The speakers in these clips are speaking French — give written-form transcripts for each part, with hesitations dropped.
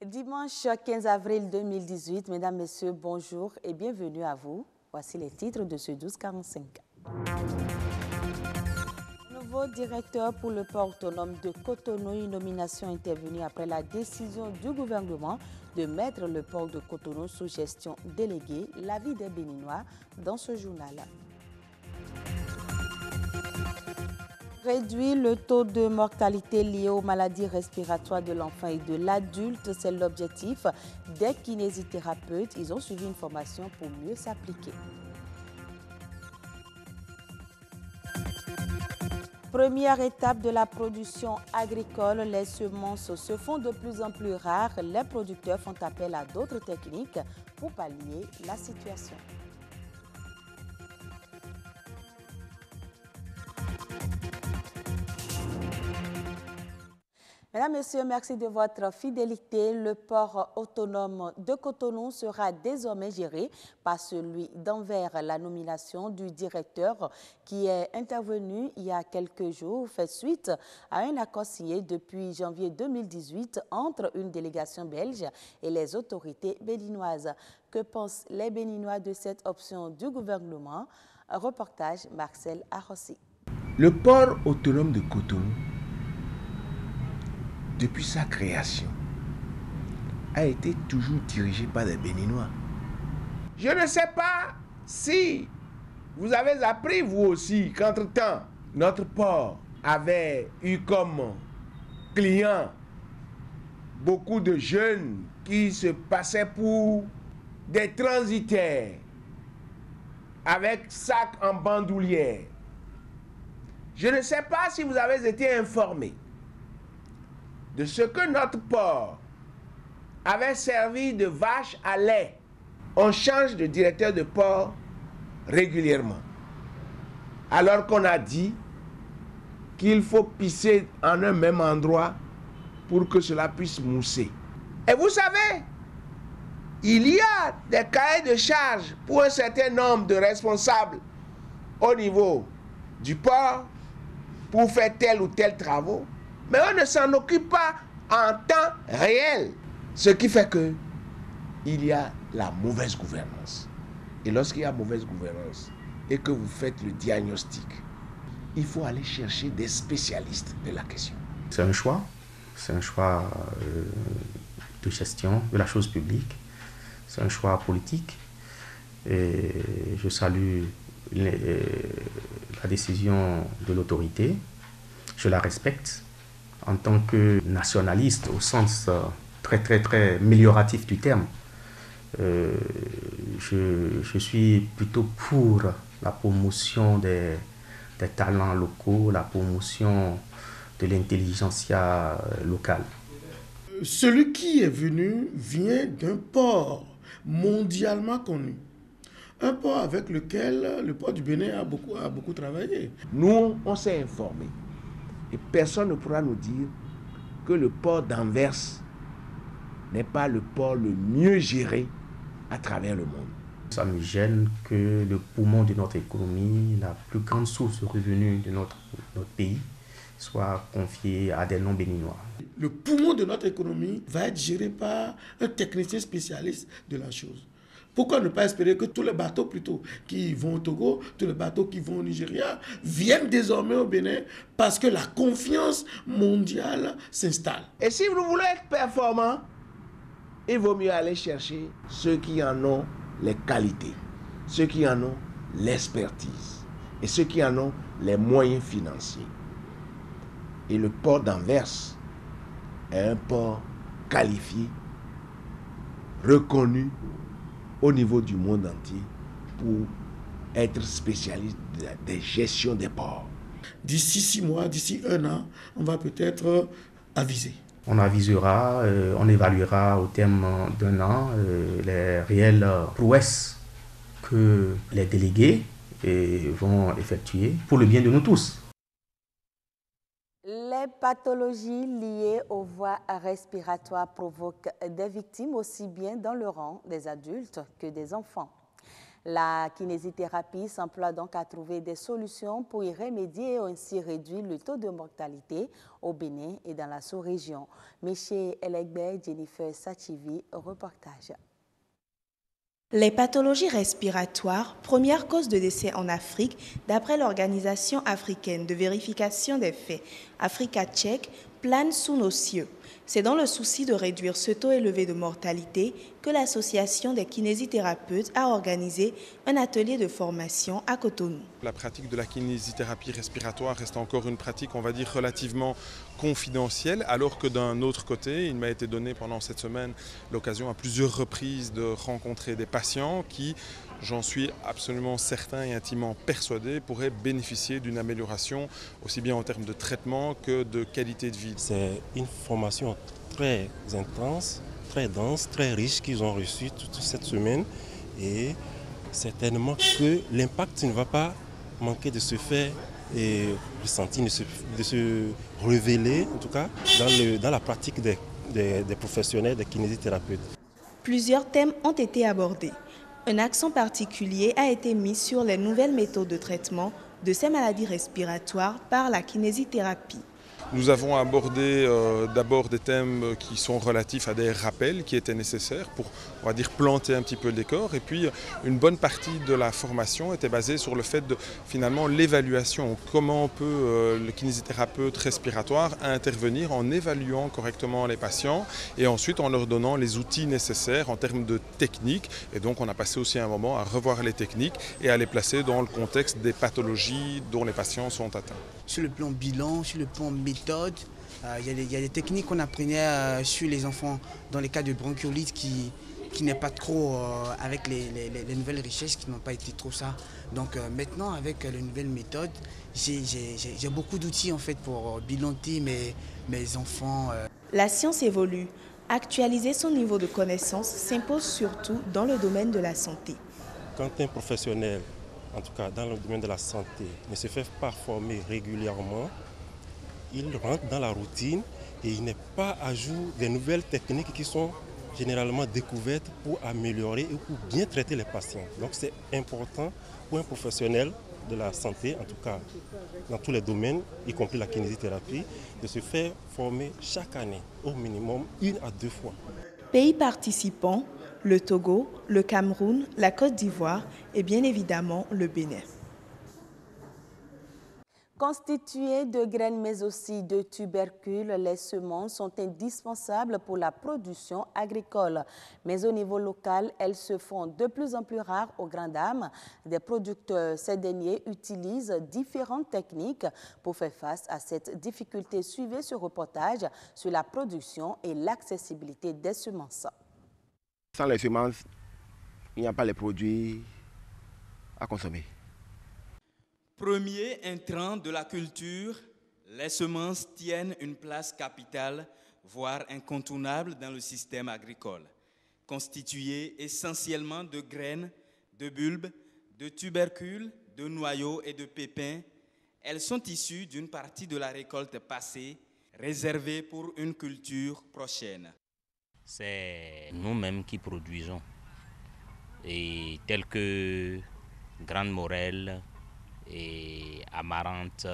Dimanche 15 avril 2018, mesdames, messieurs, bonjour et bienvenue à vous. Voici les titres de ce 12:45. Nouveau directeur pour le port autonome de Cotonou, une nomination intervenue après la décision du gouvernement de mettre le port de Cotonou sous gestion déléguée. L'avis des Béninois dans ce journal. Réduire le taux de mortalité lié aux maladies respiratoires de l'enfant et de l'adulte, c'est l'objectif des kinésithérapeutes. Ils ont suivi une formation pour mieux s'appliquer. Première étape de la production agricole, les semences se font de plus en plus rares. Les producteurs font appel à d'autres techniques pour pallier la situation. Mesdames, Messieurs, merci de votre fidélité. Le port autonome de Cotonou sera désormais géré par celui d'Anvers. La nomination du directeur qui est intervenu il y a quelques jours fait suite à un accord signé depuis janvier 2018 entre une délégation belge et les autorités béninoises. Que pensent les Béninois de cette option du gouvernement? Un reportage Marcel Arrossi. Le port autonome de Cotonou, depuis sa création, a été toujours dirigé par des Béninois. Je ne sais pas si vous avez appris vous aussi qu'entre-temps, notre port avait eu comme clients beaucoup de jeunes qui se passaient pour des transitaires avec sacs en bandoulière. Je ne sais pas si vous avez été informés de ce que notre port avait servi de vache à lait. On change de directeur de port régulièrement. Alors qu'on a dit qu'il faut pisser en un même endroit pour que cela puisse mousser. Et vous savez, il y a des cahiers de charges pour un certain nombre de responsables au niveau du port pour faire tel ou tel travaux. Mais on ne s'en occupe pas en temps réel. Ce qui fait que il y a la mauvaise gouvernance. Et lorsqu'il y a mauvaise gouvernance et que vous faites le diagnostic, il faut aller chercher des spécialistes de la question. C'est un choix de gestion de la chose publique. C'est un choix politique. Et je salue la décision de l'autorité. Je la respecte. En tant que nationaliste, au sens très amélioratif du terme, je suis plutôt pour la promotion des talents locaux, la promotion de l'intelligentsia locale. Celui qui est venu vient d'un port mondialement connu. Un port avec lequel le port du Bénin a beaucoup travaillé. Nous, on s'est informés. Et personne ne pourra nous dire que le port d'Anvers n'est pas le port le mieux géré à travers le monde. Ça me gêne que le poumon de notre économie, la plus grande source de revenus de notre pays, soit confié à des non-béninois. Le poumon de notre économie va être géré par un technicien spécialiste de la chose. Pourquoi ne pas espérer que tous les bateaux plutôt qui vont au Togo, tous les bateaux qui vont au Nigeria viennent désormais au Bénin parce que la confiance mondiale s'installe. Et si vous voulez être performant, il vaut mieux aller chercher ceux qui en ont les qualités, ceux qui en ont l'expertise et ceux qui en ont les moyens financiers. Et le port d'Anvers est un port qualifié, reconnu au niveau du monde entier pour être spécialiste de gestion des ports. D'ici 6 mois, d'ici 1 an, on va peut-être aviser. On avisera, on évaluera au terme d'1 an les réelles prouesses que les délégués vont effectuer pour le bien de nous tous. Les pathologies liées aux voies respiratoires provoquent des victimes aussi bien dans le rang des adultes que des enfants. La kinésithérapie s'emploie donc à trouver des solutions pour y remédier et ainsi réduire le taux de mortalité au Bénin et dans la sous-région. Miché Elegbe, Jennifer Sachivi, reportage. Les pathologies respiratoires, première cause de décès en Afrique, d'après l'Organisation africaine de vérification des faits, Africa Check, planent sous nos cieux. C'est dans le souci de réduire ce taux élevé de mortalité que l'Association des kinésithérapeutes a organisé un atelier de formation à Cotonou. La pratique de la kinésithérapie respiratoire reste encore une pratique, on va dire, relativement confidentielle, alors que d'un autre côté, il m'a été donné pendant cette semaine l'occasion à plusieurs reprises de rencontrer des patients qui, j'en suis absolument certain et intimement persuadé, pourraient bénéficier d'une amélioration aussi bien en termes de traitement que de qualité de vie. C'est une formation très intense, très dense, très riche qu'ils ont reçue toute cette semaine et certainement que l'impact ne va pas manquer de se faire et ressentir, de se révéler en tout cas dans la pratique des professionnels, des kinésithérapeutes. Plusieurs thèmes ont été abordés. Un accent particulier a été mis sur les nouvelles méthodes de traitement de ces maladies respiratoires par la kinésithérapie. Nous avons abordé d'abord des thèmes qui sont relatifs à des rappels qui étaient nécessaires pour, on va dire, planter un petit peu le décor. Et puis, une bonne partie de la formation était basée sur le fait de, finalement, l'évaluation. Comment peut le kinésithérapeute respiratoire intervenir en évaluant correctement les patients et ensuite en leur donnant les outils nécessaires en termes de technique. Et donc, on a passé aussi un moment à revoir les techniques et à les placer dans le contexte des pathologies dont les patients sont atteints. Sur le plan bilan, sur le plan méthode, il y a des techniques qu'on apprenait sur les enfants dans les cas de bronchiolite qui n'est pas trop avec les nouvelles richesses qui n'ont pas été trop ça. Donc maintenant avec les nouvelles méthodes, j'ai beaucoup d'outils en fait pour bilanter mes enfants. La science évolue. Actualiser son niveau de connaissance s'impose surtout dans le domaine de la santé. Quand un professionnel, en tout cas dans le domaine de la santé, ne se fait pas former régulièrement, il rentre dans la routine et il n'est pas à jour des nouvelles techniques qui sont généralement découvertes pour améliorer et pour bien traiter les patients. Donc c'est important pour un professionnel de la santé, en tout cas dans tous les domaines, y compris la kinésithérapie, de se faire former chaque année, au minimum 1 à 2 fois. Pays participants, le Togo, le Cameroun, la Côte d'Ivoire et bien évidemment le Bénin. Constituées de graines mais aussi de tubercules, les semences sont indispensables pour la production agricole. Mais au niveau local, elles se font de plus en plus rares aux grandes dames des producteurs. Ces derniers utilisent différentes techniques pour faire face à cette difficulté. Suivez ce reportage sur la production et l'accessibilité des semences. Sans les semences, il n'y a pas les produits à consommer. Premier intrant de la culture, les semences tiennent une place capitale, voire incontournable dans le système agricole. Constituées essentiellement de graines, de bulbes, de tubercules, de noyaux et de pépins, elles sont issues d'une partie de la récolte passée, réservée pour une culture prochaine. C'est nous-mêmes qui produisons, et tels que Grande Morelle, et Amarante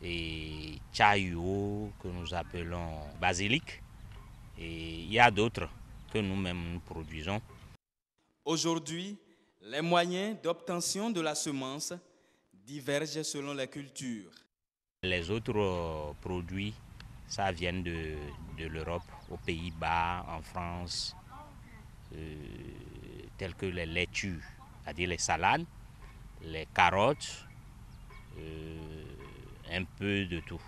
et Chayo que nous appelons basilic, et il y a d'autres que nous-mêmes nous produisons. Aujourd'hui, les moyens d'obtention de la semence divergent selon les cultures. Les autres produits, ça vient de l'Europe, aux Pays-Bas, en France, tels que les laitues, c'est-à-dire les salades, les carottes, un peu de tout.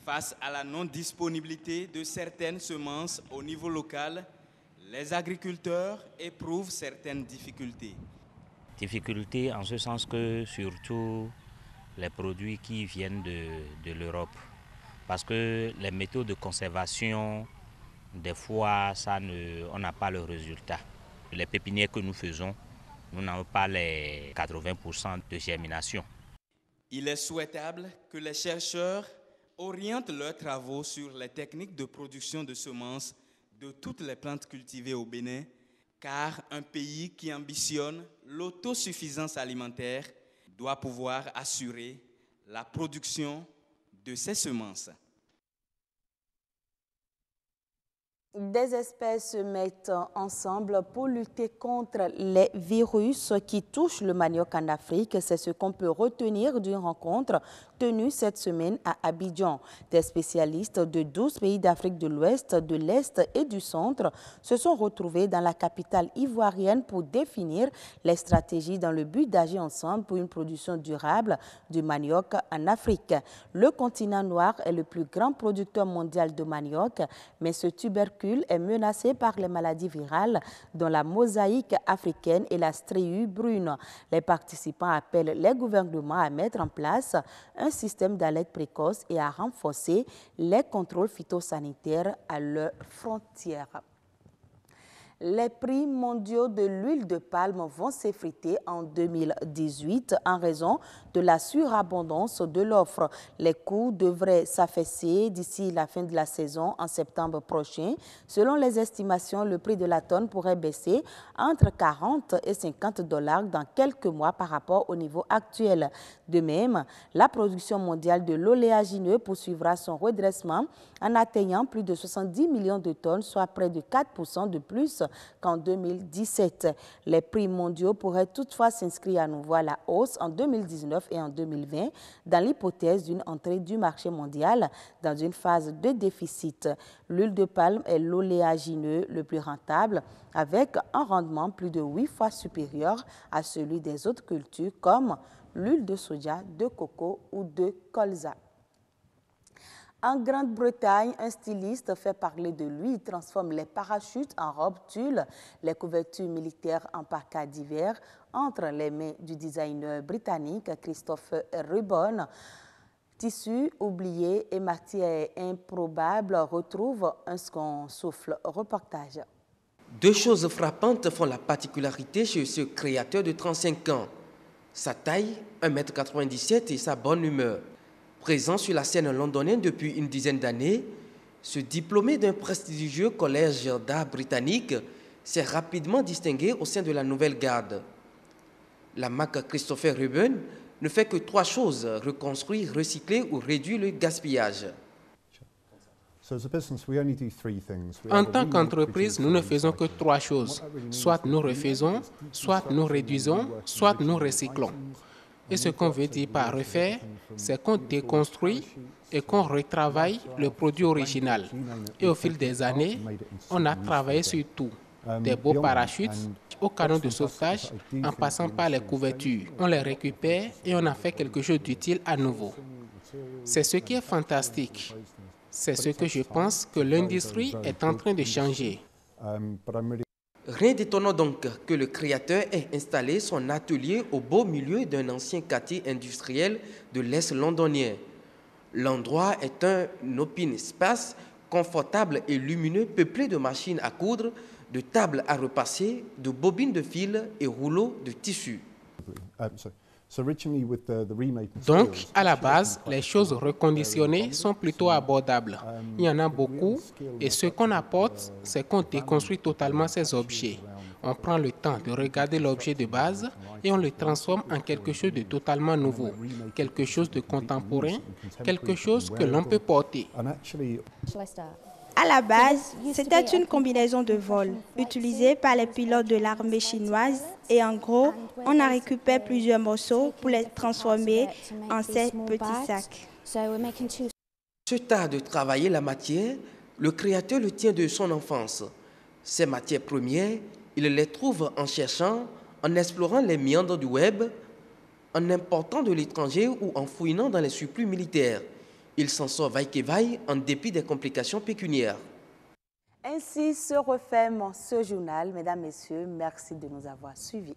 Face à la non-disponibilité de certaines semences au niveau local, les agriculteurs éprouvent certaines difficultés. Difficultés en ce sens que surtout les produits qui viennent de l'Europe. Parce que les méthodes de conservation, des fois, on n'a pas le résultat. Les pépinières que nous faisons, nous n'avons pas les 80% de germination. Il est souhaitable que les chercheurs orientent leurs travaux sur les techniques de production de semences de toutes les plantes cultivées au Bénin car un pays qui ambitionne l'autosuffisance alimentaire doit pouvoir assurer la production de ces semences. Des espèces se mettent ensemble pour lutter contre les virus qui touchent le manioc en Afrique. C'est ce qu'on peut retenir d'une rencontre tenue cette semaine à Abidjan. Des spécialistes de 12 pays d'Afrique de l'Ouest, de l'Est et du Centre se sont retrouvés dans la capitale ivoirienne pour définir les stratégies dans le but d'agir ensemble pour une production durable du manioc en Afrique. Le continent noir est le plus grand producteur mondial de manioc, mais ce tubercule est menacé par les maladies virales dont la mosaïque africaine et la stréhue brune. Les participants appellent les gouvernements à mettre en place un système d'alerte précoce et à renforcer les contrôles phytosanitaires à leurs frontières. Les prix mondiaux de l'huile de palme vont s'effriter en 2018 en raison de la surabondance de l'offre. Les coûts devraient s'affaisser d'ici la fin de la saison en septembre prochain. Selon les estimations, le prix de la tonne pourrait baisser entre 40 et 50 $ dans quelques mois par rapport au niveau actuel. De même, la production mondiale de l'oléagineux poursuivra son redressement en atteignant plus de 70 millions de tonnes, soit près de 4% de plus qu'en 2017. Les prix mondiaux pourraient toutefois s'inscrire à nouveau à la hausse en 2019 et en 2020 dans l'hypothèse d'une entrée du marché mondial dans une phase de déficit. L'huile de palme est l'oléagineux le plus rentable avec un rendement plus de 8 fois supérieur à celui des autres cultures comme l'huile de soja, de coco ou de colza. En Grande-Bretagne, un styliste fait parler de lui. Il transforme les parachutes en robes tulle, les couvertures militaires en parkas d'hiver entre les mains du designer britannique Christopher Rubon. Tissu oublié et matière improbable retrouvent un second souffle. Reportage. Deux choses frappantes font la particularité chez ce créateur de 35 ans. Sa taille, 1,97 m et sa bonne humeur. Présent sur la scène londonienne depuis une dizaine d'années, ce diplômé d'un prestigieux collège d'art britannique s'est rapidement distingué au sein de la nouvelle garde. La marque Christopher Rubon ne fait que 3 choses: reconstruire, recycler ou réduire le gaspillage. En tant qu'entreprise, nous ne faisons que 3 choses. Soit nous refaisons, soit nous réduisons, soit nous recyclons. Et ce qu'on veut dire par refaire, c'est qu'on déconstruit et qu'on retravaille le produit original. Et au fil des années, on a travaillé sur tout. Des beaux parachutes aux canons de sauvetage en passant par les couvertures. On les récupère et on a fait quelque chose d'utile à nouveau. C'est ce qui est fantastique. C'est ce que je pense que l'industrie est en train de changer. Rien d'étonnant donc que le créateur ait installé son atelier au beau milieu d'un ancien quartier industriel de l'Est londonien. L'endroit est un open space confortable et lumineux, peuplé de machines à coudre, de tables à repasser, de bobines de fil et rouleaux de tissu. Donc, à la base, les choses reconditionnées sont plutôt abordables. Il y en a beaucoup et ce qu'on apporte, c'est qu'on déconstruit totalement ces objets. On prend le temps de regarder l'objet de base et on le transforme en quelque chose de totalement nouveau, quelque chose de contemporain, quelque chose que l'on peut porter. À la base, c'était une combinaison de vol utilisée par les pilotes de l'armée chinoise et en gros, on a récupéré plusieurs morceaux pour les transformer en ces petits sacs. Ce tas de travailler la matière, le créateur le tient de son enfance. Ces matières premières, il les trouve en cherchant, en explorant les méandres du web, en important de l'étranger ou en fouinant dans les surplus militaires. Il s'en sort vaille que vaille en dépit des complications pécuniaires. Ainsi se referme ce journal. Mesdames, Messieurs, merci de nous avoir suivis.